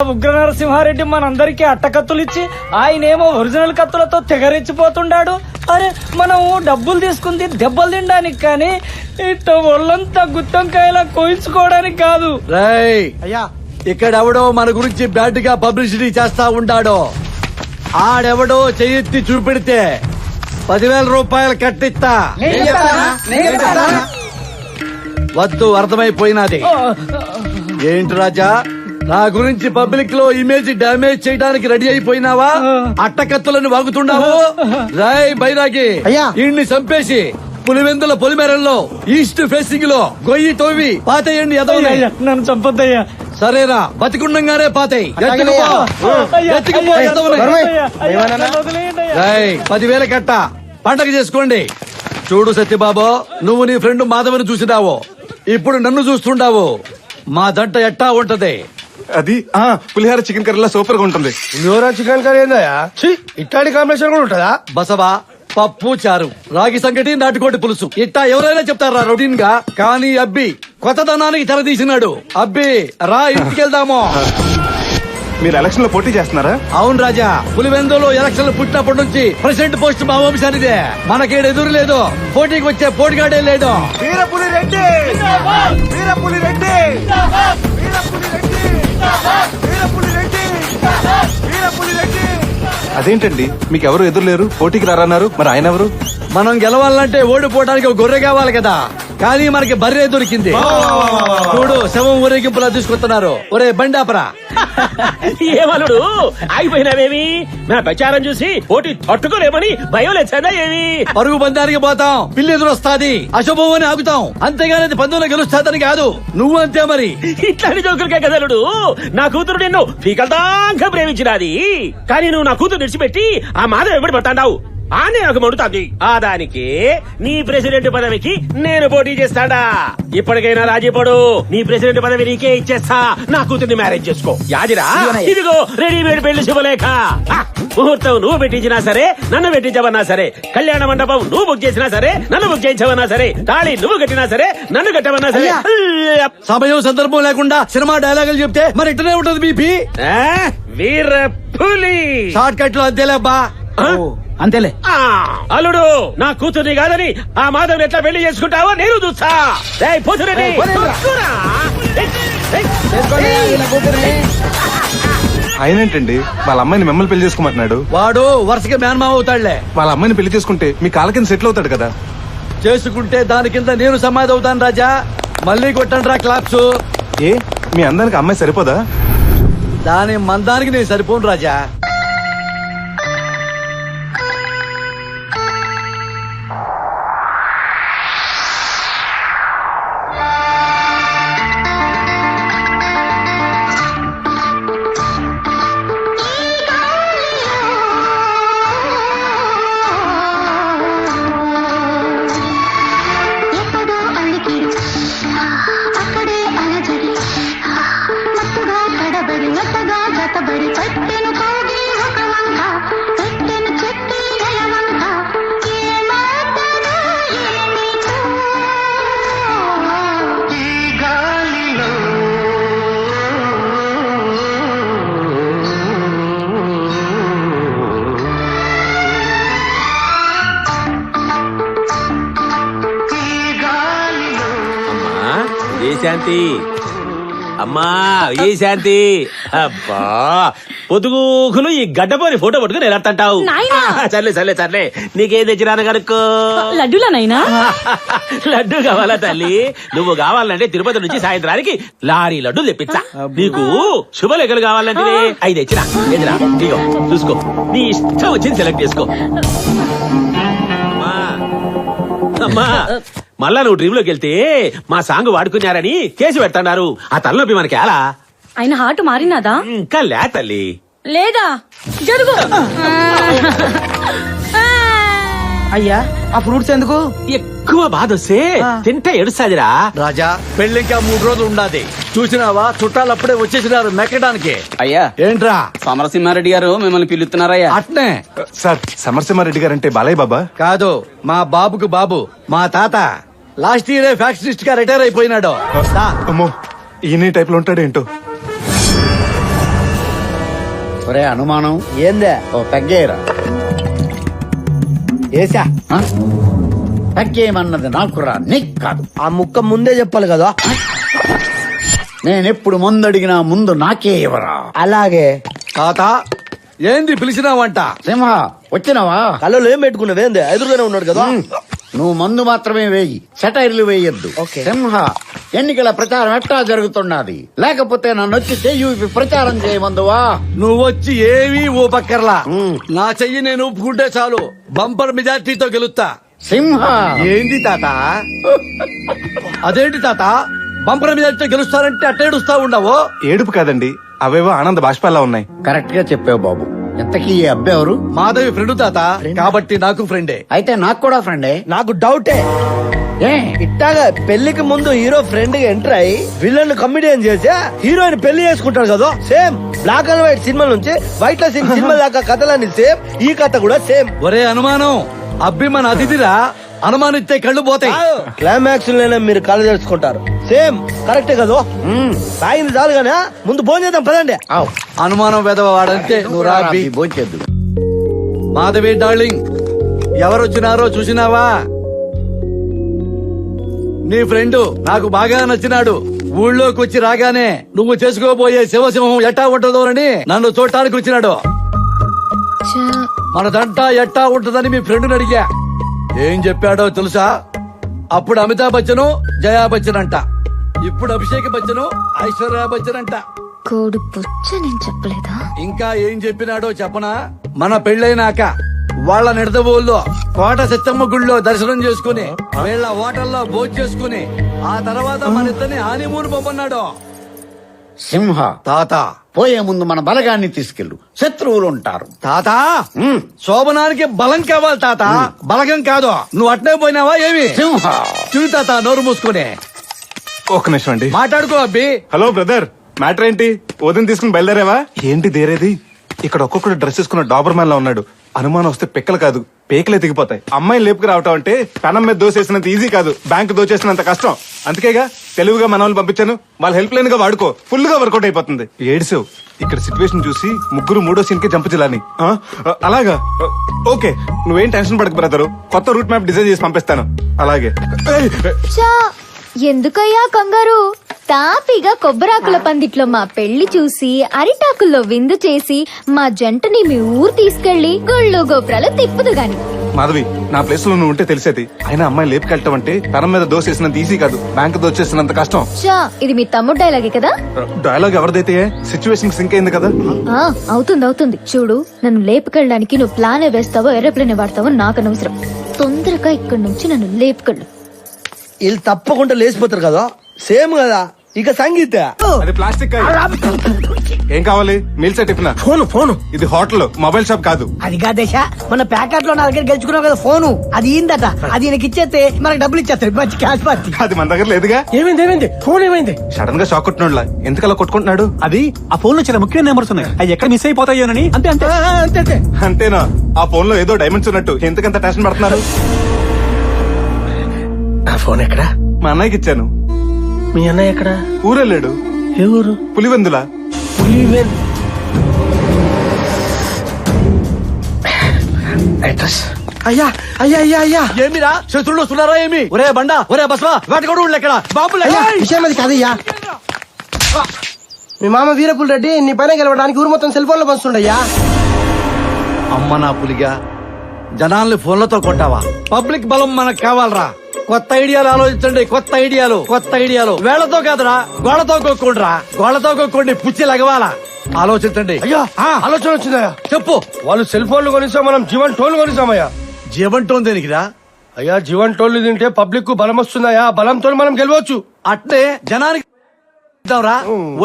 ఉగ్ర నరసింహారెడ్డి మనందరికీ అట్టకత్తులు ఇచ్చి ఆయనేమో ఒరిజినల్ కత్తులతో తెగరెచ్చిపోతుండాడు. అరే మనం డబ్బులు తీసుకుంది దెబ్బలు తినడానికి కానీ ఇట్ట ఒళ్ళంతా గుత్తంకాయలా కోయించుకోవడానికి కాదు. రేయ్ అయ్యా, ఇక్కడెవడో మన గురించి బ్యాడ్ గా పబ్లిసిటీ చేస్తా ఉంటాడో ఆడెవడో చెయ్యెత్తి చూపెడితే 10,000 రూపాయలు కట్టిస్తా. వద్దు, అర్థమైపోయినది. ఏంటి రాజా, నా గురించి పబ్లిక్ లో ఇమేజ్ డ్యామేజ్ చేయడానికి రెడీ అయిపోయినావా? అట్టకత్తులను వాగుతున్నావు. రాయ్ బైరాగి ఇన్ని చంపేసి పులివెందుల పొలిమేరల్లో ఈస్ట్ ఫేసింగ్ లో గొయ్యి తోవి పాతేయండి. నన్ను చంపొద్దయ్యా. సరేరా, బతికుండంగానే పాతేయ్. 10,000 కట్ట పండగ చేసుకోండి. చూడు సత్యబాబు, నువ్వు నీ ఫ్రెండ్ మాధవని చూసినావు, ఇప్పుడు నన్ను చూస్తుండావు. మా దంట ఎట్టా ఉంటది? అది పులిహార చికెన్ కర్రీలా సూపర్ గా ఉంటుంది. పులిహోర చికెన్ కర్రీ ఏందయ్యా? ఇట్లాంటి కాంబినేషన్ కూడా ఉంటుందా? బసవా, పప్పు చారు, రాగి సంగటి, నాటుకోటి పులుసు ఇట్టా ఎవరైనా చెప్తారా రొటీన్ గా? కానీ అబ్బి కొత్తదనానికి తెరదీసినాడు. అబ్బి రా, ఇంటికెళ్దాము. మీరు ఎలక్షన్ లో పోటీ చేస్తున్నారా? అవును రాజా, పులివెందులో ఎలక్షన్లు పుట్టినప్పటి నుంచి ప్రెసిడెంట్ పోస్ట్ మా వంశానిదే. మనకేడు ఎదురు లేదు, పోటీకి వచ్చే పోటీగాడే లేడు. వీరపులిరెడ్డి, వీరపులిరెడ్డి, వీరపులిరెడ్డి, వీరపులిరెడ్డి. అదేంటండి, మీకు ఎవరు ఎదురు లేరు, పోటీకి రారన్నారు, మరి ఆయన ఎవరు? మనం గెలవాలంటే ఓడిపోవడానికి ఒక గొర్రె కావాలి కదా, కానీ మనకి బర్రె దొరికింది. చూడు, శవం ఊరేగింపులా తీసుకొస్తున్నారు. ఒరే బండాపరా, ఏమలుడు ఆగిపోయినావేమి? నా ప్రచారం చూసి పోటీ తట్టుకోలేమని భయం లేచదా ఏమి? పరుగు బంధానికి పోతాం, పిల్లి ఎదురొస్తాది, అశుభం అని ఆగుతాం, అంతేగాని అది పందులో గెలుస్తాదని కాదు. నువ్వు అంతే మరి. ఇట్లాంటి జోకులకే కదలుడు, నా కూతురు నిన్ను పీకల్దాకా ప్రేమించినది, కానీ నువ్వు నా కూతురు విడిచిపెట్టి ఆ మాధవ వెంబడి పడతాండావు. ఆనే నాకు మండుతాంది. ఆ దానికి నీ ప్రెసిడెంట్ పదవికి నేను పోటీ చేస్తాడా? ఇప్పటికైనా రాజీపడు. నీ ప్రెసిడెంట్ పదవి నీకే ఇచ్చేస్తా. నా కూతుర్ని మ్యారేజ్ చేసుకో. యాదిరా, ఇదిగో రెడీమేడ్ పెళ్లి శుభలేఖ. ముహూర్తం నువ్వు పెట్టించినా సరే, నన్ను పెట్టించవన్నా సరే, కళ్యాణ మండపం నువ్వు బుక్ చేసినా సరే, నన్ను బుక్ చేయించవన్నా సరే, తాళి నువ్వు కట్టినా సరే, నన్ను కట్టవన్నా సరే. సమయం సందర్భం లేకుండా సినిమా డైలాగులు చెప్తే మరి ఇట్టనే ఉంటది బీపీ. వీర పులి షార్ట్ కట్ లో అంతేలేబ్బా. అంతేలే. అల్లుడు, నా కూతుర్ని కాదని ఆ మాధవ్ ఎట్లా పెళ్లి చేసుకుంటావో నేను చూస్తా. ఆయనేంటండి వాళ్ళ అమ్మాయిని మిమ్మల్ని పెళ్లి చేసుకోమంటున్నాడు? వాడు వరుసగా మేనమామ అవుతాడులే. వాళ్ళ అమ్మాయిని పెళ్లి చేసుకుంటే మీ కాళ్ళ కింద సెటిల్ అవుతాడు కదా. చేసుకుంటే దాని కింద నేను సమాధి అవుతాను రాజా. మళ్ళీ కొట్టండి రా క్లాప్స్. ఏ, మీ అందానికి అమ్మాయి సరిపోదా? దాని మందానికి నేను సరిపోను రాజా. శాంతి అమ్మా, ఏ శాంతి. అబ్బా, పొద్దుగూకులు ఈ గడ్డపోని ఫోటో పట్టుకుని ఎలా అంటావు? సర్లే సర్లే సర్లే, నీకేం తెచ్చిరాను కనుక్కో. లడ్డూలా నాయనా? లడ్డు కావాలా తల్లి? నువ్వు కావాలంటే తిరుపతి నుంచి సాయంత్రానికి లారీ లడ్డు తెప్పించా. నీకు శుభలేఖలు కావాలంటే 5 తెచ్చిరా. ఎదురా ఇగో చూసుకో, నీ ఇష్టం వచ్చింది సెలెక్ట్ చేసుకో. అమ్మా, మళ్ళా నువ్వు డ్రీమ్ లోకి వెళ్తే మా సాంగ్ వాడుకున్నారని కేసు పెడతాడారు. ఆ తలనొప్పి మనకి ఎలా? ఆయన హార్ట్ మారినాదా? ఇంకా లే తల్లి. లేదా? జరుగు. అయ్యా, ఆ ఫ్రూట్స్ ఎందుకు? ఎక్కువ బాధ వస్తే తింటే ఎడుస్తాదిరా. రాజా, పెళ్లింకా 3 రోజులు ఉండాది. చూసినావా, చుట్టాలు అప్పుడే వచ్చేసినారు మెక్కడానికి. అయ్యా, ఏంట్రా సమరసింహారెడ్డి గారు మిమ్మల్ని పిలుస్తున్నారయ్యా. అట్నే సార్, సమరసింహారెడ్డి గారు అంటే బాలయ్య బాబా? కాదు, మా బాబుకు బాబు. మా తాత లాస్ట్ ఇయర్ ఫ్యాక్షనిస్ట్ గా రిటైర్ అయిపోయినాడు. అమ్మో, ఈయన టైప్ లో ఉంటాడేంటో. ఒరే అనుమానం ఏందే ఓ పెగ్గేరా ఏసా పెగ్గేయమన్నది నాకురా నీకు కాదు. ఆ ముక్క ముందే చెప్పాలి కదా. నేనెప్పుడు ముందడిగినా ముందు నాకే ఇవ్వరా. అలాగే తాత ఏంది పిలిచినావంట? సింహ వచ్చినావా? కళ్ళలో ఏం పెట్టుకున్నావేందే? ఎదురుగానే ఉన్నాడు కదా. నువ్వు మందు మాత్రమే వేయి, సెటైర్లు వేయొద్దు. ఓకే. సింహ ఎన్నికల ప్రచారం ఎట్టా జరుగుతున్నది? లేకపోతే నన్ను వచ్చి చెయ్యి ప్రచారం చేయమందువా? నువ్వొచ్చి ఏమీ ఊపక్కర్లా. నా చెయ్యి నేను ఊపుకుంటే చాలు, బంపర్ మెజార్టీతో గెలుస్తా. సింహ ఏంది తాత? అదేంటి తాత, బంపర్ మెజార్టీతో గెలుస్తారంటే అట్టేడుస్తా ఉండవు? ఏడుపు కాదండి, అవేవో ఆనంద బాష్పాల్లా ఉన్నాయి. కరెక్ట్ గా చెప్పావు బాబు. ఇంతకీ ఈ అబ్బాయి ఎవరు? మాధవి ఫ్రెండ్ తాత, కాబట్టి నాకు ఫ్రెండే. అయితే నాకు కూడా ఫ్రెండే. నాకు డౌటే. ఏ ఇట్టాగా పెళ్లికి ముందు హీరో ఫ్రెండ్ గా ఎంటర్ అయ్యి విలన్ కమిడియన్ చేసి హీరోయిన్ పెళ్లి చేసుకుంటాడు కదా. Same black and white cinema నుంచి వైట్ లో సినిమా దాకా కథలన్నీ సేమ్, ఈ కథ కూడా సేమ్. ఒరే అనుమానం, అబ్బి మన అతిథిరా, అనుమానిస్తే కళ్ళు పోతాయి. క్లైమాక్స్ లోనే మీరు కళ్ళు తెలుసుకుంటారు. సేమ్ కరెక్టే కదా. సాగింది చాలు గానే ముందు భోజనం చేద్దాం పదండి. అనుమానం వెదవ వాడంటే నువ్వు రా అబ్బి. భోంచేద్దు. మాధవి డార్లింగ్, ఎవరొచ్చినారో చూసినావా? నీ ఫ్రెండ్ నాకు బాగా నచ్చినాడు. ఊళ్ళోకి వచ్చి రాగానే నువ్వు చేసుకోబోయే శివసింహం ఎట్టా ఉంటుందోనని నన్ను చూడటానికి వచ్చినాడు. మనదంతా ఎట్టా ఉంటుందని మీ ఫ్రెండ్ని అడిగా. ఏం చెప్పాడో తెలుసా? అప్పుడు అమితాబ్ బచ్చను జయా బచ్చన్ అంట, ఇప్పుడు అభిషేక్ బచ్చను ఐశ్వర్య బచ్చన్ అంట. కోడు పుచ్చ నేను చెప్పలేదా? ఇంకా ఏం చెప్పినాడో చెప్పనా? మన పెళ్ళైనాక వాళ్ళ నిడదవోల్లో కోట సత్తమ్మ గుళ్ళో దర్శనం చేసుకుని వీళ్ళ హోటల్లో భోజనం చేసుకుని ఆ తర్వాత మన ఇద్దరిని హానీమూన్ పొమ్మన్నాడు. సింహ తాత పోయే ముందు మన బలగాన్ని తీసుకెళ్ళు, శత్రువులు ఉంటారు. తాత శోభనానికి బలం కావాలి తాత, బలగం కాదు. నువ్వు అట్నే పోయినావా ఏమి? సింహ చూడు తాత, నోరు మూసుకునే ఒక్క నిమిషం అండి. మాట్లాడుకో అబ్బి. హలో బ్రదర్, మ్యాటర్ ఏంటి? వదిన తీసుకుని బయలుదేరావా? ఏంటి దేరేది? ఇక్కడ ఒక్కొక్కడు డ్రెస్ వేసుకున్న డాబర్ మ్యాన్ లా ఉన్నాడు. అనుమానం వస్తే పిక్కలు కాదు పేకలే తెగిపోతాయి. అమ్మాయిని లేపుకు రావటం అంటే పెనం మీద దోసేసినంత ఈజీ కాదు, బ్యాంక్ దోచేసినంత కష్టం. అందుకేగా తెలివిగా మన వాళ్ళు పంపించాను. వాళ్ళ హెల్ప్ లైన్ గా వాడుకో, ఫుల్ గా వర్కౌట్ అయిపోతుంది. ఏడ్సావు. ఇక్కడ సిచ్యువేషన్ చూసి ముగ్గురు మూడో సీన్ కి జంప్ జిల్లాని. అలాగా ఓకే, నువ్వేం టెన్షన్ పడకు బ్రదరు, కొత్త రూట్ మ్యాప్ డిజైన్ చేసి పంపిస్తాను. అలాగే. చా ఎందుకయ్యా కంగారు? తాపిగా కొబ్బరాకుల పందిట్లో మా పెళ్లి చూసి అరిటాకుల్లో విందు చేసి మా జంటని మీ ఊరు తీసుకెళ్లి గుళ్ళు గోపురాలు తిప్పుదు గాని. మాధవి, నా ప్లేస్ లో నువ్వు ఉంటే తెలిసేది. అయినా అమ్మాయి లేపుకెళ్ళటం అంటే పెనం మీద దోసేసినంత ఈజీ కాదు, బ్యాంక్ దోచేసినంత కష్టం. చా ఇది మీ తమ్ముడు డైలాగే కదా? డైలాగ్ ఎవరిదైతే సిచ్యువేషన్ సింక్ అయింది కదా. అవుతుంది. చూడు, నన్ను లేపుకెళ్ళడానికి నువ్వు ప్లానే వేస్తావో ఏరోప్లేన్ వాడతావో నాకు అనవసరం. తొందరగా ఇక్కడి నుంచి నన్ను లేపుకెళ్ళు. వీళ్ళు తప్పకుండా లేచిపోతారు కదా. సేమ్ కదా. ఇక సంగీత అది ప్లాస్టిక్. ఏం కావాలి? Meals tiffin? ఫోను ఇది హోటల్, మొబైల్ షాప్ కాదు. అది కాదేశ, మన ప్యాకెట్ లో నా దగ్గర గెలుచుకున్నావు కదా ఫోను, అది ఏందట. అది ఈయనకి ఇచ్చేస్తే మనకి డబ్బులు ఇచ్చేస్తారు, మంచి క్యాష్ పార్టీ. అది మన దగ్గర లేదుగా. ఏమైంది ఫోన్ ఏమైంది? సడన్ గా షాక్ కొట్టినోళ్ళ ఎందుకలా కొట్టుకుంటున్నాడు? అది ఆ ఫోన్ లో చాలా ముఖ్యమైన నెంబర్స్ ఉన్నాయి, అవి ఎక్కడ మిస్ అయిపోతాయోనని. అంతే అంతే అంతే. అంతేనా? ఆ ఫోన్ లో ఏదో డైమండ్స్ ఉన్నట్టు ఎందుకంత టెన్షన్ పడుతున్నారు? నా ఫోన్ ఎక్కడా? మా అన్నయ్యకి ఇచ్చాను. మీ అన్నయ్య ఎక్కడా? ఊరెళ్ళాడు. ఏ ఊరు? పులివెందులా. అడ్రస్. అయ్యా ఏమిరా శత్రువులు వస్తున్నారా ఏమి? ఒరే బండా, ఒరే బస్వా, వాటి కూడా ఎక్కడ బాబులు? విషయం అది కాదయ్యా. మీ మామ వీరపుల్ రెడ్డి నీ పైన గెలవడానికి ఊరు మొత్తం సెల్ ఫోన్ లో పంచుతుండయ్యా. అమ్మ నా పులిగా, జనాల్ని ఫోన్లతో కొట్టావా? పబ్లిక్ బలం మనకు కావాలరా. కొత్త ఐడియాలు ఆలోచించండి, కొత్త ఐడియాలు. వేళ్లతో కాదురా, గోళ్లతో కొక్కుండ్రా. గోళ్లతో కొక్కుండి పుచ్చి లగవాలా. ఆలోచించండి. అయ్యా ఆలోచన వచ్చిందయ్యా. చెప్పు. వాళ్ళు సెల్ ఫోన్లు కొనిస్తాం, మనం జీవన్ టోన్లు కొనిస్తామయ్యా. జీవంటోన్ దేనికిరా? అయ్యా జీవన్ టోన్లు తింటే పబ్లిక్ కు బలం వస్తుందయ్యా. బలంతో మనం గెలవచ్చు. అట్నే జనానికి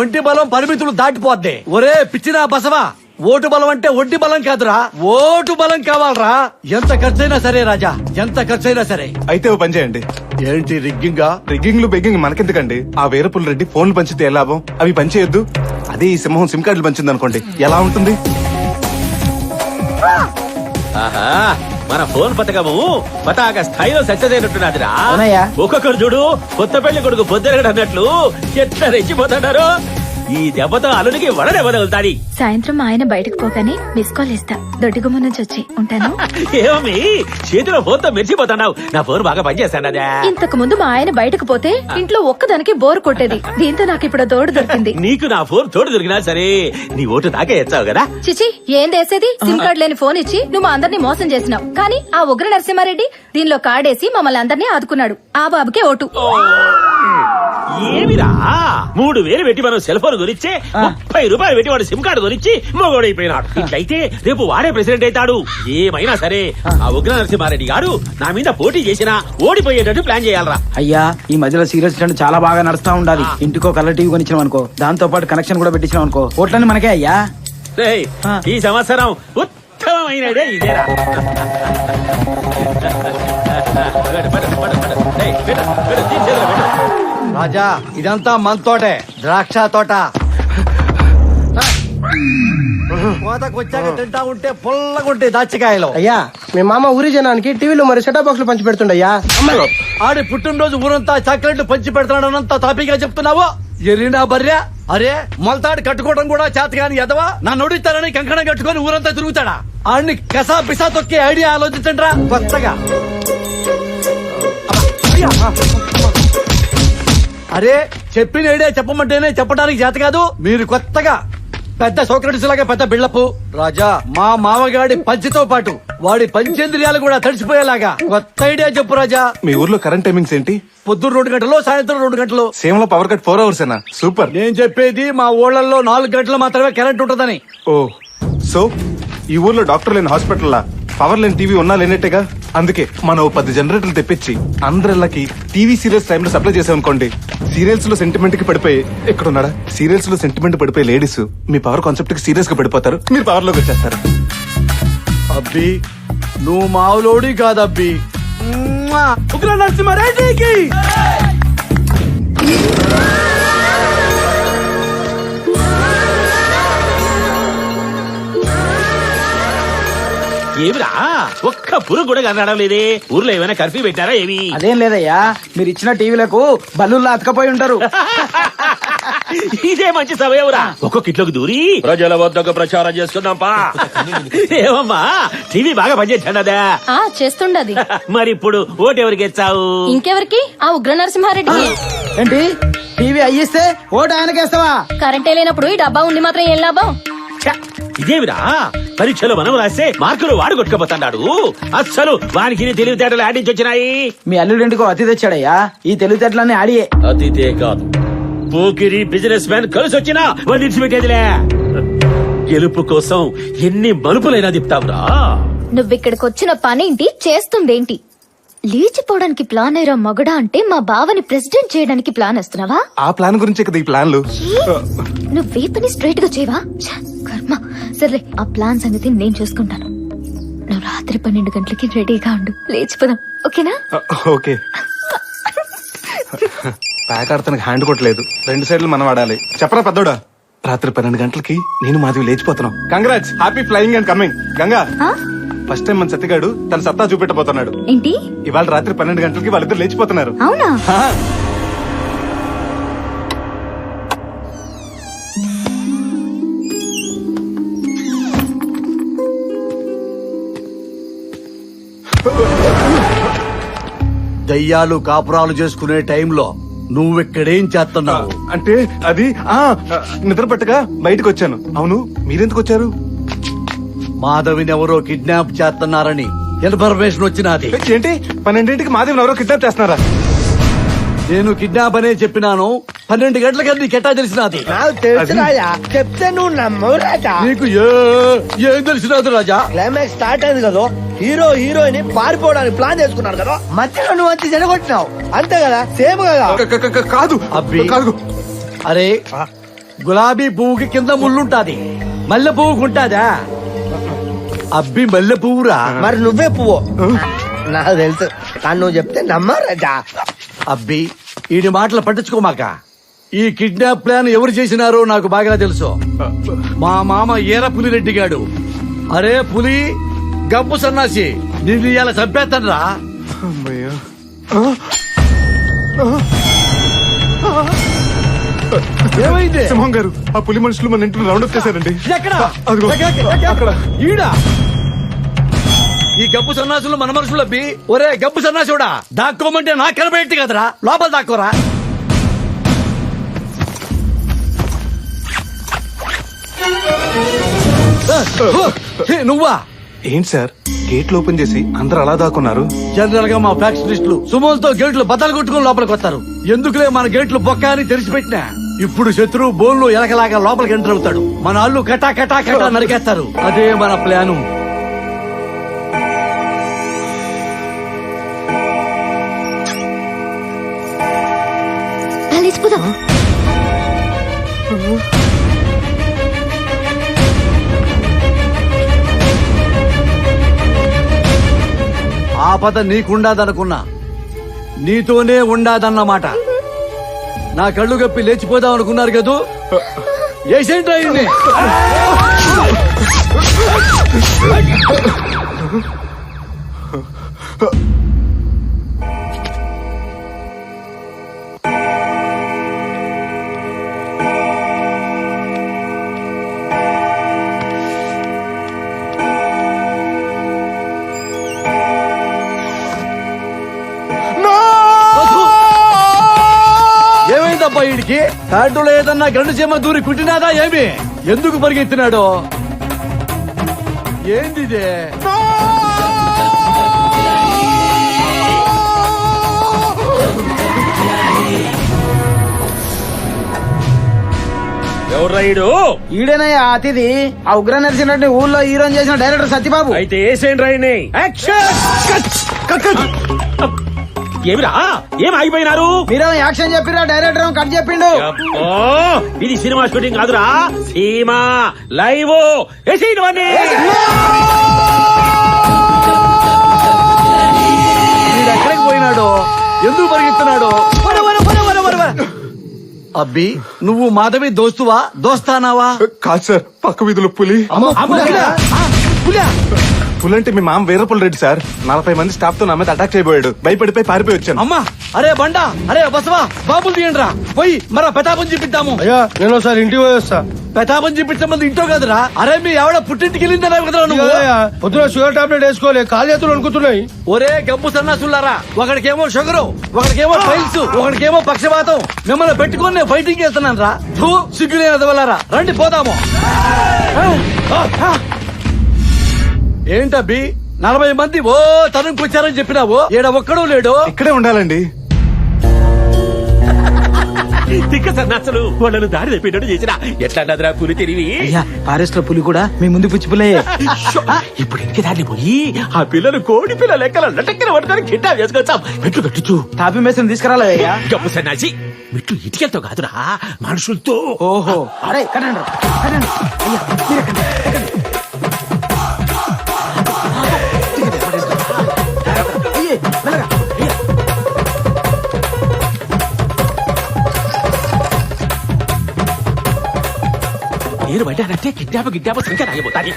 ఒంటి బలం పరిమితులు దాటిపోద్ది. ఒరే పిచ్చినా బసవా, ఓటు బలం అంటే ఒంటి బలం కాదురా, ఓటు బలం కావాలరా. ఎంత ఖర్చైనా సరే రాజా, ఎంత ఖర్చైనా సరే. అయితే ఓ పని చేయండి. ఏంటి రిగ్గింగా? రిగ్గింగ్లు బెగ్గింగ్ మనకెందుకండి? ఆ వీరపుల్ రెడ్డి ఫోన్లు పంచితే ఏ లాభం? అవి పనిచేయొద్దు. అదే ఈ సింహం సిమ్ కార్డులు పంచింది అనుకోండి, ఎలా ఉంటుంది? ఆహా, మన ఫోన్ పథకము పతాక స్థాయిలో సక్సెస్ అయినట్టున్నదిరా. ఒక్కొక్కరు చూడు, కొత్త పెళ్లి కొడుకు పొద్దురగడు అన్నట్లు ఎట్లా రెచ్చిపోతున్నారు. ఈ దెబ్బతో అల్లుడికి వడ దెబ్బ తగులుతాది. సాయంత్రం మా ఆయన బయటకు పోగానే మిస్ కాల్ ఇస్తా. దొడ్డిగుమ్మ నుంచి వచ్చి ఉంటాను. ఏమీ చేతిలో ఫోన్తో మెరిసిపోతున్నావు. నా ఫోన్ బాగా పనిచేస్తానదా? ఇంతకు ముందు మా ఆయన బయటకు పోతే ఇంట్లో ఒక్కదానికి బోర్ కొట్టేది. దీంతో నాకు ఇప్పుడు తోడు దొరికింది. నీకు నా ఫోన్ తోడు దొరికినా సరే నీ ఓటు దాకా ఎచ్చావు కదా. చిచి ఏం చేసేది? సిమ్ కార్డ్ లేని ఫోన్ ఇచ్చి నువ్వు మా అందరినీ మోసం చేసినావు. కానీ ఆ ఉగ్ర నరసింహారెడ్డి దీనిలో కార్డేసి మమ్మల్ని అందరినీ ఆదుకున్నాడు. ఆ బాబుకే ఓటు. ఏమిరా 3000 పెట్టి మనం సెల్ ఫోన్ కొనిచ్చే 30 రూపాయలు పెట్టి వాడు సిమ్ కార్డు కొనిచ్చి మొగోడైపోయినాడు. ఇట్లయితే రేపు వాడే ప్రెసిడెంట్ అవుతాడు. ఏమైనా సరే ఆ ఉగ్ర నరసింహారెడ్డి గారు నా మీద పోటీ చేసినా ఓడిపోయేటట్టు ప్లాన్ చేయాలరా. అయ్యా ఈ మధ్యలో సీరియల్స్ అంటే చాలా బాగా నడుస్తా ఉండాలి. ఇంటికో కలర్ టీవీ కొనిచ్చినాం అనుకో, దాంతో పాటు కనెక్షన్ కూడా పెట్టించినాం అనుకో, ఓట్లన్నీ మనకే అయ్యా. రేయ్, ఈ సంవత్సరం ఉత్తమమైనదే ఇదేరా. రాజా ఇదంతా మన తోటే, ద్రాక్ష తోట. కోతకు వచ్చాక తింటా ఉంటే పుల్లగుంటే దాచికాయలు. అయ్యా మీ మామ ఊరి జనానికి టీవీలో మరి సెటప్ బాక్స్ పంచి పెడుతుండయ్యా. ఆడి పుట్టినరోజు ఊరంతా చాక్లెట్లు పంచి పెడతాడనంత తాపీగా చెప్తున్నావు. ఎరినా బర్రె, అరే మొలతాడు కట్టుకోవడం కూడా చేతగాని ఎదవా. నా నొడితారని కంకణం కట్టుకొని ఊరంతా తిరుగుతాడా? ఆడిని కసా పిసా తొక్కే ఐడియా ఆలోచించండి రా కొత్తగా. అరే చెప్పిన ఐడియా చెప్పమంటేనే చెప్పడానికి చేత కాదు. మీరు కొత్తగా పెద్ద సోక్రటిస్ లాగా పెద్ద బిల్డప్. రాజా మా మామగాడి పంచితో పాటు వాడి పంచేంద్రియాలు కూడా తడిసిపోయేలాగా కొత్త ఐడియా చెప్పు రాజా. మీ ఊర్లో కరెంట్ టైమింగ్స్ ఏంటి? పొద్దున్న 2 గంటలు, సాయంత్రం 2 గంటలు. సేమ్ లో పవర్ కట్ 4 hours ఏనా? సూపర్. నేను చెప్పేది మా ఊళ్ళల్లో 4 గంటలు మాత్రమే కరెంట్ ఉంటదని. ఓ సో ఈ ఊర్లో డాక్టర్ లేని హాస్పిటల్ పవర్ లేని టీవీ ఉన్నా లేనట్టేగా. అందుకే మనం 10 జనరేటర్లు తెప్పించి అందరిళ్ళకి టీవీ సీరియల్స్ టైంలో సప్లై చేసామనుకోండి. సీరియల్స్ లో సెంటిమెంట్ కి పడిపోయి ఎక్కడున్నాడా సీరియల్స్ లో సెంటిమెంట్ పడిపోయి లేడీస్ మీ పవర్ కాన్సెప్ట్ కి సీరియస్ గా పడిపోతారు. మీరు పవర్ లోకి వచ్చేస్తారు. అబ్బి నువ్వు మావులోడి కాదబ్బి. ఉగ్ర నరసింహారెడ్డికి ఏమిరా ఒక్క పురుగు కూడా కనడం లేదే. ఊర్లో ఏమైనా కర్ఫ్యూ పెట్టారా ఏమి? అదేం లేదయ్యా, మీరు ఇచ్చిన టీవీలకు బల్లుల్లో అతకపోయి ఉంటారు. ఇదే మంచి సమయంరా. ఒక్కొక్క ఇంట్లోకి దూరి ప్రజల వద్దకు ప్రచారం చేసుకుందాంపా. ఏమమ్మా టీవీ బాగా పనిచేస్తాడా? చేస్తుండది. మరి ఇప్పుడు ఓటు ఎవరికి ఇచ్చావు? ఇంకెవరికి? ఆ ఉగ్ర నరసింహారెడ్డి. ఏంటి టీవీ అయ్యిస్తే ఓటు ఆయనకేస్తావా? కరెంటే లేనప్పుడు ఈ డబ్బా ఉండి మాత్రం ఏం లాభం? ఛ, ఇదేమిరా పరీక్షలో మనం రాస్తే మార్కులు వాడు కొట్టుకుపోతున్నాడు. అస్సలు వానికి తెలివితేటలు ఆడించి వచ్చినాయి. మీ అల్లుడి ఇంటికో అతి తెచ్చాడయ్యా. ఈ తెలివితేటలన్నీ ఆడియే. అతిథే కాదు పోకిరి బిజినెస్ మ్యాన్ కలిసి వచ్చినా వాడిని విడిచిపెట్టేదిలే. గెలుపు కోసం ఎన్ని మలుపులైనా తిప్పుతావురా. నువ్విక్కడికి వచ్చిన పనేంటి, చేస్తుందేంటి? లేచిపోవడానికి ప్లాన్ అయ్యా మగడా అంటే మా బావని ప్రెసిడెంట్ చేయడానికి ప్లాన్ వేస్తున్నావా? ఆ ప్లాన్ గురించి కదా ఈ ప్లాన్లు. నువ్వే పని స్ట్రైట్ గా చేయవా? కర్మ. సర్లే ఆ ప్లాన్ సంగతి నేను చూసుకుంటాను. నువ్వు రాత్రి 12 గంటలకి రెడీగా ఉండు. లేచిపోదాం, ఓకేనా? ఓకే. ప్యాక్ ఆడతానికి హ్యాండ్ కొట్టలేదు. 2 సైడ్లు మనం ఆడాలి. చెప్పరా పెద్దోడా. రాత్రి 12 గంటలకి నేను మాధవి లేచిపోతున్నాం. Congrats, happy flying and coming. Ganga first time మన సత్తిగాడు తన సత్తా చూపెట్టబోతున్నాడు. ఏంటి? ఇవాళ రాత్రి 12 గంటలకి వాళ్ళిద్దరు లేచిపోతున్నారు. అవునా? దయ్యాలు కాపురాలు చేసుకునే టైంలో నువ్వెక్కడేం చేస్తున్నావు? అంటే అది నిద్ర పట్టగా బయటకు వచ్చాను. అవును మీరెందుకు వచ్చారు? మాధవిని ఎవరో కిడ్నాప్ చేస్తున్నారని ఇన్ఫర్మేషన్ వచ్చినది. ఏంటి 12ంటికి మాధవిని ఎవరో కిడ్నాప్ చేస్తున్నారా? నేను కిడ్నాప్ అనే చెప్పినాను. 12 గంటలకి నీకెట్టా తెలిసినది? నాకు తెలుసు రాజా, చెప్తే నువ్వు నమ్మవు రాజా. నీకు ఏం తెలిసినది రాజా? క్లైమాక్స్ స్టార్ట్ అయింది కదా, హీరో హీరోయిన్ పారిపోవడానికి ప్లాన్ చేసుకున్నారు కదా, మధ్యలో నువ్వు అంతే జరగొట్టినావు అంతే కదా, సేమ్ కదా. కాదు అబ్బి కాదు. అరే గులాబీ పువ్వుకి కింద ముళ్ళుంటాది, మల్లె పువ్వుకుంటాదా? అబ్బి మల్లె పువ్వురా. మరి నువ్వే పువ్వు నాకు తెలుసు, కానీ నువ్వు చెప్తే నమ్మా రాజా. అబ్బి ఈడి మాటలు పట్టించుకోమాక. ఈ కిడ్నాప్ ప్లాన్ ఎవరు చేసినారో నాకు బాగా తెలుసు. మా మామ ఏర పులిరెడ్డి గాడు. అరే పులి గప్పు సన్నాసి, నిన్ను ఇలా చంపేస్తానరా. ఏమైంది? సింహం గారు ఆ పులి మనుషులు మన ఇంటిని రౌండ్ అప్ చేశారండి. ఎక్కడ? అదిగో అక్కడ. ఈడా ఈ గబ్బు సన్నాసులు మన మనుషులు అబ్బి. ఒరే గబ్బు సన్నాసుడా, దాక్కోమంటే నాకు కనబెట్టి కదరా, లోపల దాక్కోరా. నువ్వా? ఏంటి సార్ గేట్లు ఓపెన్ చేసి అందరు అలా దాక్కున్నారు? జనరల్ గా మా ఫ్యాక్షనిస్టులు సుమోలతో గేట్లు బద్దలు కొట్టుకుని లోపలికి వస్తారు. ఎందుకులే మన గేట్లు బొక్క అని తెరిచిపెట్టినా ఇప్పుడు శత్రువు బోన్లు ఎలకలాగా లోపలికి ఎంటర్ అవుతాడు. మన అల్లు కటా కటా కటా నరికేస్తారు. అదే మన ప్లాను. లేచిపోదాం. ఆపద నీకుండాదనుకున్నా నీతోనే ఉండాదన్నమాట. నా కళ్ళు గప్పి లేచిపోదాం అనుకున్నారు కదూ, ఏసేంట్రా ఈయన్ని? ఏమైందబ్బా వీడికి? తాటులో ఏదన్నా గండు చెమ్మ దూరి కుట్టినాదా ఏమి? ఎందుకు పరిగెత్తినాడో ఏందిదే? ఎవరు రైడు? ఈడేనయ్య అతిథి. ఆ ఉగ్ర నరసింహరెడ్డి ఊళ్ళో హీరోని చేసిన డైరెక్టర్ సత్యబాబు. అయితే ఏసేండి రాయిని. ఏమిరా ఏం ఆగిపోయినారు? మీరేమో యాక్షన్ చెప్పిరా, డైరెక్టర్ ఏమో కట్ చెప్పిండు. అబ్బో, ఇది సినిమా షూటింగ్ కాదురా, సీమా లైవ్. ఏసేయండి వాడిని. ఎక్కడికి పోయినాడో, ఎందుకు పరిగెత్తున్నాడో? అబ్బి, నువ్వు మాధవి దోస్తువా, దోస్తానావా? కాదు సార్, పక్క వీధిలో పులి. పులంటే మీ మామ వీరపుల్ రెడ్డి సార్. 40 మంది స్టాఫ్ తో నా మీద అటాక్ చేయబోయాడు. భయపడిపోయి పారిపోయి వచ్చాను. అమ్మా, అరే బండా, అరే బసవా, బాబులు తీయండిరా. పోయి మరా పెతాపం చూపిద్దాము. అయ్యా నేను ఒకసారి ఇంటికి పోయి వస్తా. పెతాపం చూపించమంది ఇంటో కదరా. అరే మీ ఎవడ పుట్టింటికి వెళ్ళిందరా కదరా నువ్వు? పొద్దున షుగర్ టాబ్లెట్ వేసుకోలే, కాలు చేతులు అనుకుతున్నాయి. ఒరే గబ్బు సన్నాసులారా, ఒకడికేమో షుగరు, ఒకడికేమో ఫైల్స్, ఒకడికేమో పక్షపాతం. మిమ్మల్ని పెట్టుకొని నేను ఫైటింగ్ చేస్తున్నాను రా. సిగ్గులే వదలరా, రండి పోదాము. ఏంటబ్బి 40 మంది ఓ తరుణ్కొచ్చారని చెప్పినావు, ఈడ ఒక్కడూ లేడు. ఇక్కడే ఉండాలండి. తిక్క సన్నాసులు వాళ్ళను దారి తప్పినట్టు చేసిన ఎట్లా పులి తిరిగి. ఫారెస్ట్ లో పులి కూడా మీ ముందు పుచ్చిపులే. ఇప్పుడు ఇంటికి దాన్ని పోయి ఆ పిల్లలు కోడి పిల్ల లెక్కల లటక్కిన పట్టుకొని కిడ్నాప్ చేసుకొచ్చాం. మెట్లు కట్టుచు తాపి మేసం తీసుకురాలయ్యా. గప్పు సన్నాసి, మెట్లు ఇటుకెళ్తావు కాదురా, మనుషులతో. ఓహో, అరే కట్టండి కట్టండి. అయ్యా మీరే కట్టండి. నేను పడ్డానంటే కిడ్నాప్ సంఖ్య రాయబోతాను.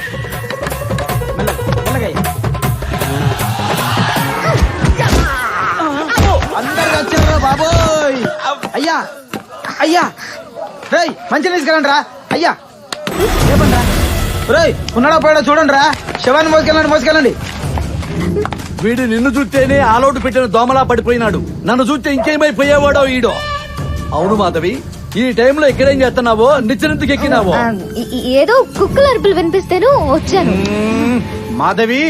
అందరు వచ్చారా బాబోయ్? అయ్యా అయ్యా, రేయ్ మంచి తీసుకెళ్ళండి రా. అయ్యా ఏమంటా రేయ్, ఉన్నాడా పోయాడో చూడండి రా. శవాన్ని మోసుకెళ్ళండి. వీడు నిన్ను చూస్తేనే ఆలోటు పెట్టిన దోమలా పడిపోయినాడు. నన్ను చూస్తే ఇంకేమైపోయేవాడో ఈడో. అవును మాధవి, ఈ టైంలో ఇక్కడేం చేస్తున్నావో, నిచ్చినందుకు ఎక్కినావో? ఏదో కుక్కల అరుపులు వినిపిస్తేను వచ్చాను. మాధవి,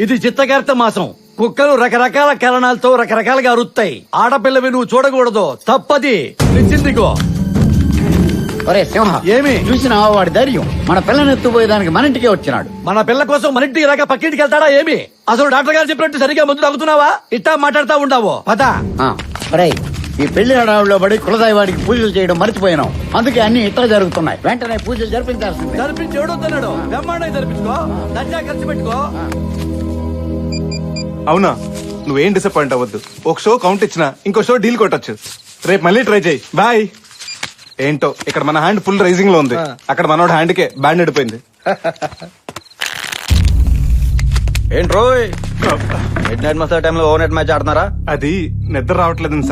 ఇది చిత్తకార్త మాసం. కుక్కలు రకరకాల కారణాలతో రకరకాలుగా అరుస్తాయి. ఆడపిల్లవి నువ్వు చూడకూడదు, తప్పది. నిచ్చిందికో. ఒరే సింహ, ఏమి? చూసినావా వాడి ధైర్యం? మన పిల్లని ఎత్తుపోయేదానికి మన ఇంటికే వచ్చినాడు. మన పిల్ల కోసం మన ఇంటికి రాక పక్కింటికి వెళ్తాడా ఏమి? అసలు డాక్టర్ గారు చెప్పినట్టు సరిగా మందు తాగుతున్నావా? ఇట్టా మాట్లాడుతా ఉండవు. పద. ఒరేయ్, ఈ పెళ్లి హడావుల్లో పడి కులదైవాడికి పూజలు చేయడం మర్చిపోయినాం. అందుకే అన్ని ఇట్లా జరుగుతున్నాయి. వెంటనే పూజలు జరిపించాల్సిందే. జరిపించి ఎవడొద్దన్నాడు? బ్రహ్మాండం జరిపించుకో, దర్జా ఖర్చు పెట్టుకో. అవునా, నువ్వేం డిసప్పాయింట్ అవ్వద్దు. ఒక షో కౌంట్ ఇచ్చినా ఇంకో షో డీల్ కొట్టచ్చు. రేపు మళ్ళీ ట్రై చేయి. బాయ్. ఏంటో ఇక్కడ మన హ్యాండ్ ఫుల్ రైజింగ్ లో ఉంది, అక్కడ మనోడు హ్యాండ్కే బ్యాండ్ అడిపోయింది. ఏంట్రోయ్, మిడ్ నైట్ మసాలా టైంలో ఓవర్ నైట్ మ్యాచ్ ఆడుతున్నారా? అది నిద్ర రావట్లేదు సార్.